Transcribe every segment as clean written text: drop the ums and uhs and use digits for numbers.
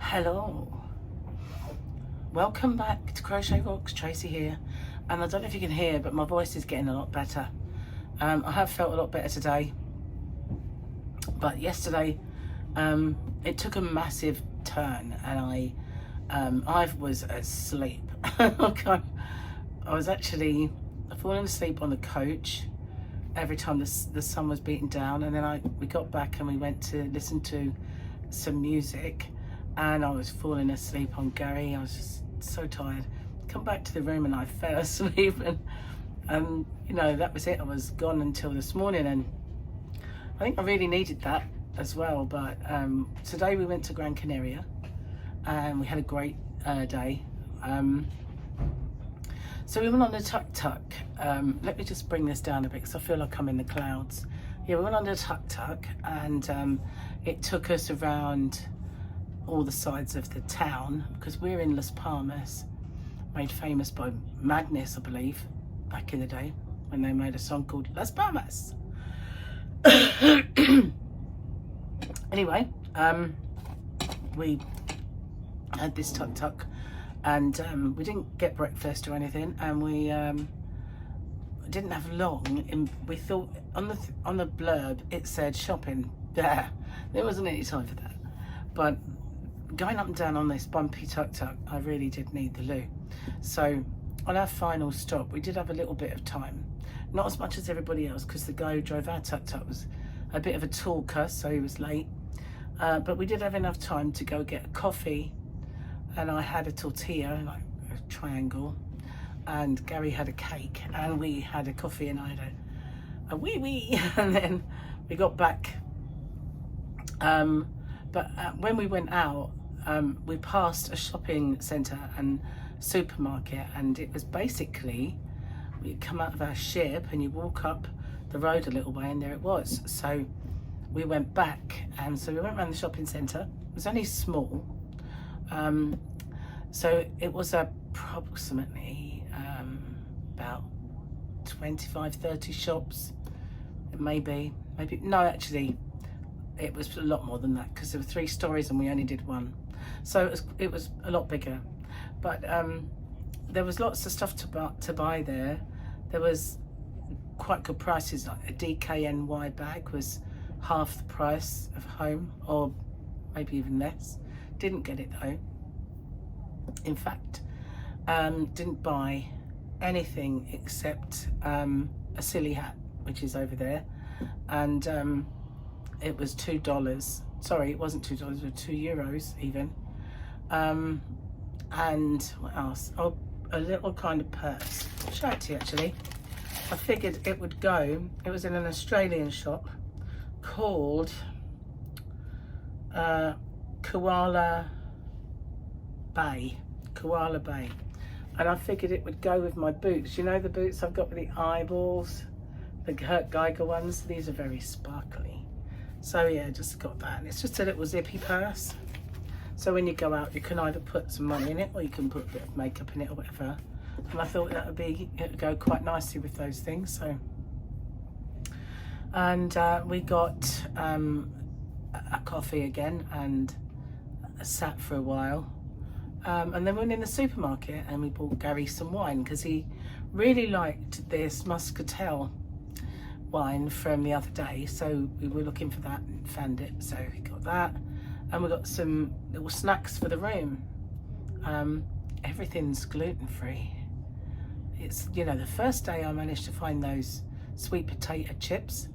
Hello, welcome back to Crochet Rocks. Tracy here, and I don't know if you can hear, but my voice is getting a lot better. I have felt a lot better today, but yesterday it took a massive turn, and I was asleep. Okay. I was actually falling asleep on the coach every time the sun was beating down, and then we got back and we went to listen to some music, and I was falling asleep on Gary. I was just so tired. Come back to the room and I fell asleep, and you know, that was it. I was gone until this morning, and I think I really needed that as well. But today we went to Gran Canaria and we had a great day. So we went on the tuk-tuk. Let me just bring this down a bit because I feel like I'm in the clouds. Yeah, we went on the tuk-tuk, and it took us around all the sides of the town, because we're in Las Palmas, made famous by Magnus, I believe, back in the day when they made a song called Las Palmas. Anyway, we had this tuk-tuk, and we didn't get breakfast or anything, and we didn't have long. We thought on the blurb it said shopping. There wasn't any time for that, but going up and down on this bumpy tuk-tuk, I really did need the loo. So on our final stop, we did have a little bit of time, not as much as everybody else, because the guy who drove our tuk-tuk was a bit of a talker, so he was late, but we did have enough time to go get a coffee, and I had a tortilla, like a triangle, and Gary had a cake, and we had a coffee, and I had a wee and then we got back. But when we went out, we passed a shopping centre and supermarket, and it was basically, we come out of our ship and you walk up the road a little way and there it was. So we went back, and so we went around the shopping centre. It was only small, so it was approximately about 25-30 shops, maybe no, actually it was a lot more than that, because there were 3 stories and we only did 1, so it was a lot bigger. But there was lots of stuff to buy there. There was quite good prices, like a DKNY bag was half the price of home, or maybe even less. Didn't get it though. In fact, didn't buy anything except a silly hat, which is over there, and it was $2. Sorry, it wasn't $2, it was €2 even. And what else? Oh, a little kind of purse. I'll show it to you actually. I figured it would go. It was in an Australian shop called Koala Bay, and I figured it would go with my boots. You know, the boots I've got with the eyeballs, the Kurt Geiger ones. These are very sparkly. So yeah, just got that. And it's just a little zippy purse, so when you go out you can either put some money in it or you can put a bit of makeup in it or whatever. And I thought it would go quite nicely with those things. So, and we got a coffee again and sat for a while, and then we went in the supermarket and we bought Gary some wine, because he really liked this muscatel wine from the other day, so we were looking for that and found it, so we got that. And we got some little snacks for the room. Everything's gluten-free. It's, you know, the first day I managed to find those sweet potato chips,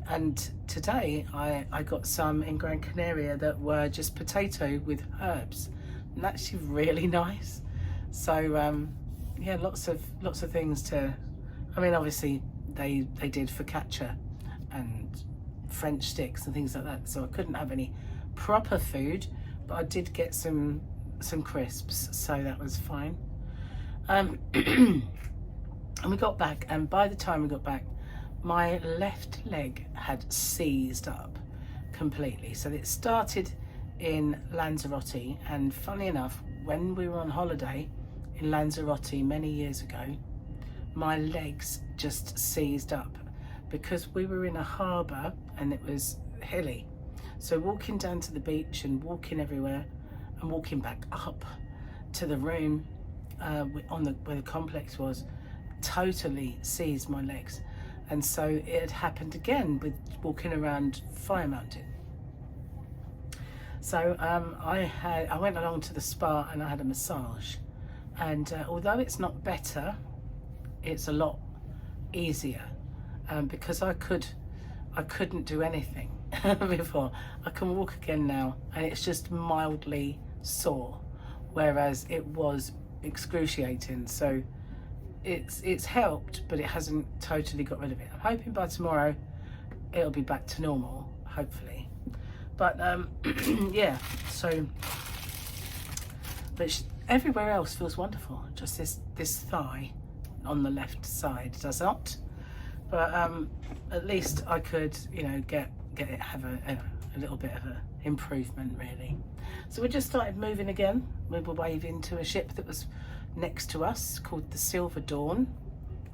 and today I got some in Gran Canaria that were just potato with herbs, and that's really nice. So yeah, lots of things to, I mean, obviously they did focaccia and French sticks and things like that, so I couldn't have any proper food, but I did get some crisps, so that was fine. And we got back, and by the time we got back, my left leg had seized up completely. So it started in Lanzarote, and funny enough, when we were on holiday in Lanzarote many years ago, my legs just seized up because we were in a harbour and it was hilly. So walking down to the beach and walking everywhere, and walking back up to the room where the complex was, totally seized my legs. And so it had happened again with walking around Fire Mountain. So I went along to the spa and I had a massage, and although it's not better, it's a lot easier, because I couldn't do anything before. I can walk again now, and it's just mildly sore, whereas it was excruciating. So it's helped, but it hasn't totally got rid of it. I'm hoping by tomorrow it'll be back to normal, hopefully. But yeah, so, but everywhere else feels wonderful. Just this thigh on the left side does not. But at least I could, you know, get it, have a little bit of a improvement, really. So we just started moving again. We were waving to a ship that was next to us called the Silver Dawn,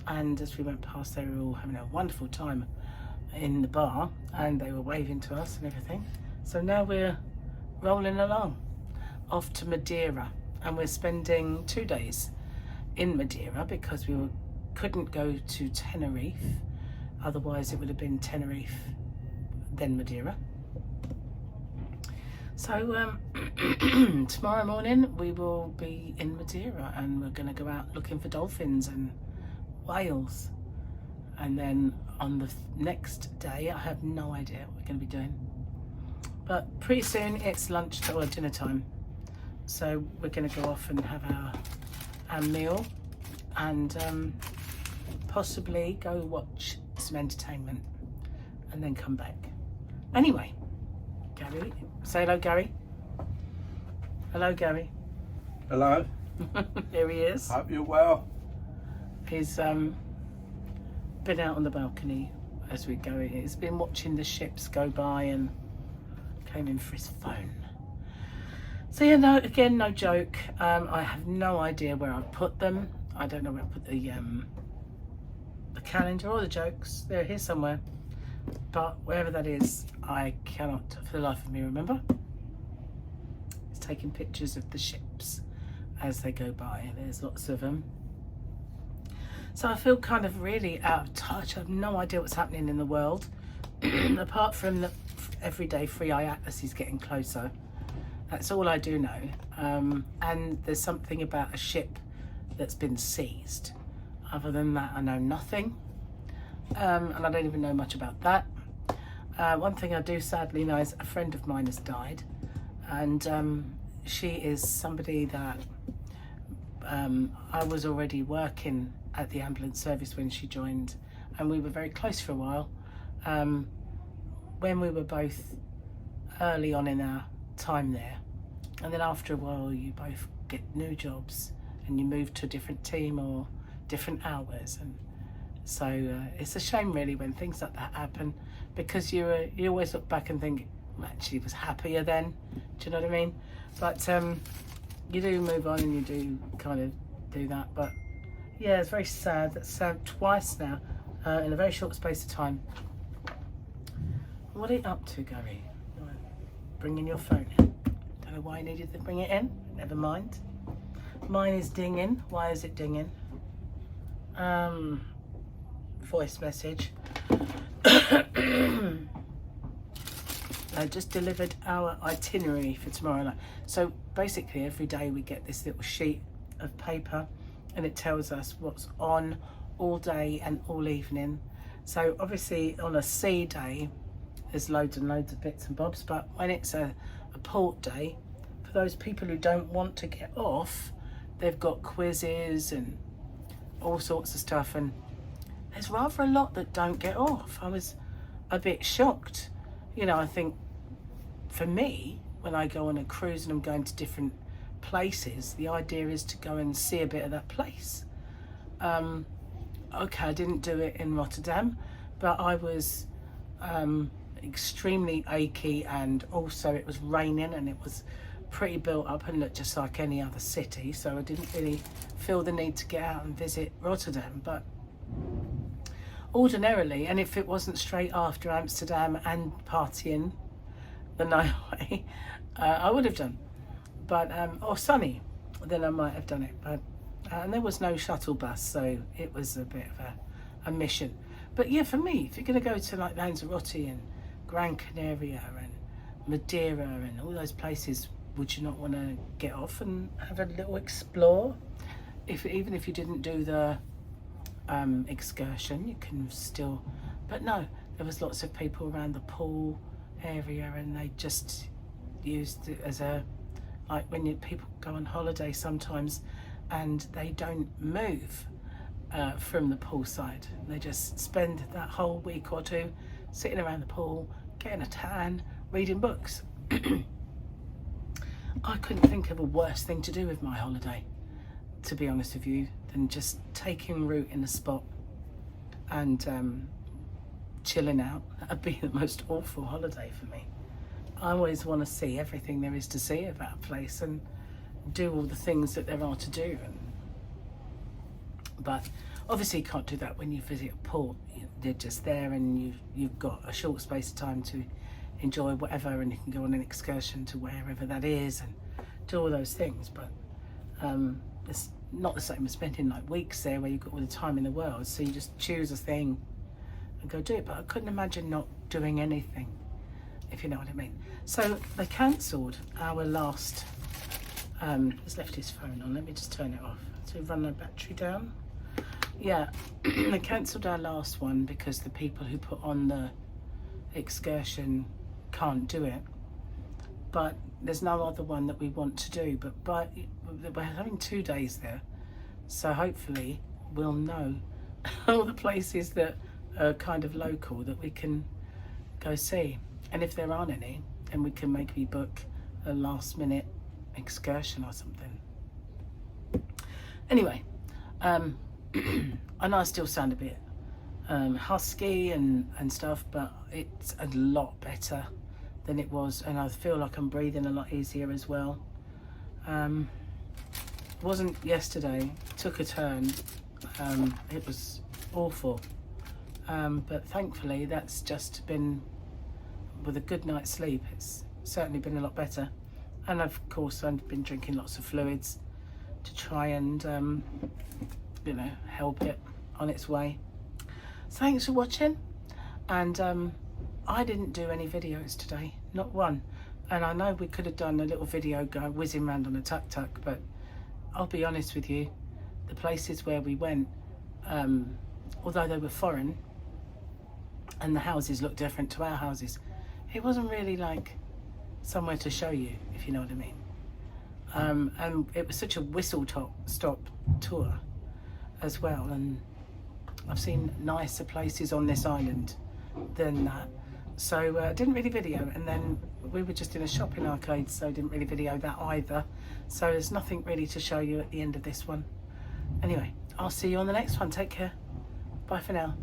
and as we went past, they were all having a wonderful time in the bar, and they were waving to us and everything. So now we're rolling along off to Madeira, and we're spending 2 days in Madeira because we couldn't go to Tenerife, otherwise it would have been Tenerife then Madeira. So tomorrow morning we will be in Madeira, and we're going to go out looking for dolphins and whales, and then on the next day I have no idea what we're going to be doing, but pretty soon it's lunch or dinner time, so we're going to go off and have our meal, and possibly go watch some entertainment and then come back. Anyway, Gary, say hello, Gary. Hello, Gary. Hello. Here he is. Hope you're well. He's been out on the balcony as we go. He's been watching the ships go by and came in for his phone. So yeah, no, again, no joke. I have no idea where I've put them. I don't know where I put the calendar or the jokes. They're here somewhere. But wherever that is, I cannot for the life of me remember. It's taking pictures of the ships as they go by. There's lots of them. So I feel kind of really out of touch. I have no idea what's happening in the world. Apart from the everyday Free Eye Atlas is getting closer. That's all I do know. And there's something about a ship that's been seized. Other than that, I know nothing. And I don't even know much about that. One thing I do sadly know is a friend of mine has died, and she is somebody that I was already working at the ambulance service when she joined, and we were very close for a while, when we were both early on in our time there, and then after a while you both get new jobs and you move to a different team or different hours, and so it's a shame really when things like that happen, because you always look back and think, well, actually was happier then. Do you know what I mean? But you do move on and you do kind of do that. But yeah, it's very sad. That's sad twice now in a very short space of time. What are you up to, Gary? Bringing your phone in. Don't know why you needed to bring it in. Never mind. Mine is dinging. Why is it dinging? Voice message. I just delivered our itinerary for tomorrow night. So basically every day we get this little sheet of paper, and it tells us what's on all day and all evening. So obviously on a sea day there's loads and loads of bits and bobs, but when it's a port day, for those people who don't want to get off, they've got quizzes and all sorts of stuff, and there's rather a lot that don't get off. I was a bit shocked. You know, I think for me, when I go on a cruise and I'm going to different places, the idea is to go and see a bit of that place. Okay, I didn't do it in Rotterdam, but I was extremely achy, and also it was raining and it was pretty built up and looked just like any other city, so I didn't really feel the need to get out and visit Rotterdam. But ordinarily, and if it wasn't straight after Amsterdam and partying the night away, I would have done. but or sunny, then I might have done it. But and there was no shuttle bus, so it was a bit of a mission. But yeah, for me, if you're going to go to like Lanzarote and Gran Canaria and Madeira and all those places, would you not want to get off and have a little explore? Even if you didn't do the excursion, you can still. But no, there was lots of people around the pool area, and they just used it as a, like when people go on holiday sometimes and they don't move from the poolside. They just spend that whole week or two sitting around the pool, getting a tan, reading books. I couldn't think of a worse thing to do with my holiday, to be honest with you, than just taking root in a spot and chilling out. That'd be the most awful holiday for me. I always want to see everything there is to see about a place and do all the things that there are to do. But obviously you can't do that when you visit a port. They're just there, and you've got a short space of time to enjoy whatever, and you can go on an excursion to wherever that is and do all those things. But it's not the same as spending like weeks there where you've got all the time in the world, so you just choose a thing and go do it. But I couldn't imagine not doing anything, if you know what I mean. So they cancelled our last, he's left his phone on, let me just turn it off to run the battery down. Yeah, they cancelled our last one because the people who put on the excursion can't do it. But there's no other one that we want to do, but we're having 2 days there, so hopefully we'll know all the places that are kind of local that we can go see. And if there aren't any, then we can maybe book a last minute excursion or something. Anyway, I know I still sound a bit husky and stuff, but it's a lot better than it was, and I feel like I'm breathing a lot easier as well. It wasn't yesterday, took a turn. It was awful, but thankfully that's just been, with a good night's sleep, it's certainly been a lot better. And of course I've been drinking lots of fluids to try and you know, help it on its way. Thanks for watching, and I didn't do any videos today, not one. And I know we could have done a little video going whizzing around on a tuk-tuk, but I'll be honest with you, the places where we went, although they were foreign and the houses looked different to our houses, it wasn't really like somewhere to show you, if you know what I mean. And it was such a whistle-stop tour as well, and I've seen nicer places on this island than that. So I didn't really video, and then we were just in a shopping arcade, so I didn't really video that either. So there's nothing really to show you at the end of this one. Anyway, I'll see you on the next one. Take care. Bye for now.